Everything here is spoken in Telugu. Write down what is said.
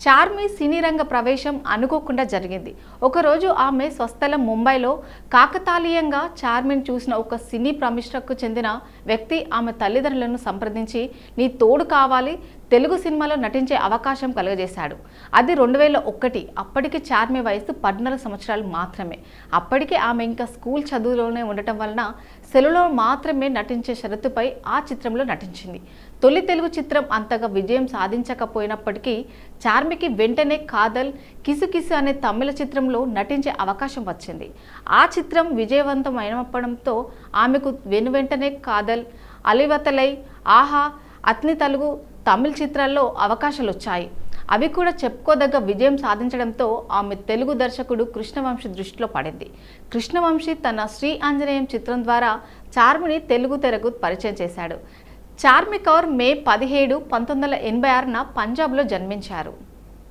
చార్మి సినీ రంగ ప్రవేశం అనుకోకుండా జరిగింది. ఒకరోజు ఆమె స్వస్థలం ముంబైలో కాకతాళీయంగా చార్మిని చూసిన ఒక సినీ ప్రమిష్ఠకు చెందిన వ్యక్తి ఆమె తల్లిదండ్రులను సంప్రదించి నీ తోడు కావాలి, తెలుగు సినిమాలో నటించే అవకాశం కలుగజేశాడు. అది 2001. అప్పటికి చార్మి వయసు 14 సంవత్సరాలు మాత్రమే. అప్పటికే ఆమె ఇంకా స్కూల్ చదువులోనే ఉండటం వలన సెలవులో మాత్రమే నటించే షరతుపై ఆ చిత్రంలో నటించింది. తొలి తెలుగు చిత్రం అంతగా విజయం సాధించకపోయినప్పటికీ చార్మికి వెంటనే కాదల్, కిసుకిసు అనే తమిళ చిత్రంలో నటించే అవకాశం వచ్చింది. ఆ చిత్రం విజయవంతమైనప్పడంతో ఆమెకు వెనువెంటనే కాదల్, అలివతలై, ఆహా, అత్ని తెలుగు తమిళ చిత్రాల్లో అవకాశాలు వచ్చాయి. అవి కూడా చెప్పుకోదగ్గ విజయం సాధించడంతో ఆమె తెలుగు దర్శకుడు కృష్ణవంశీ దృష్టిలో పడింది. కృష్ణవంశీ తన శ్రీ ఆంజనేయం చిత్రం ద్వారా చార్మిని తెలుగు తెరకు పరిచయం చేశాడు. చార్మి కౌర్ మే 17, 1986న పంజాబ్లో జన్మించారు.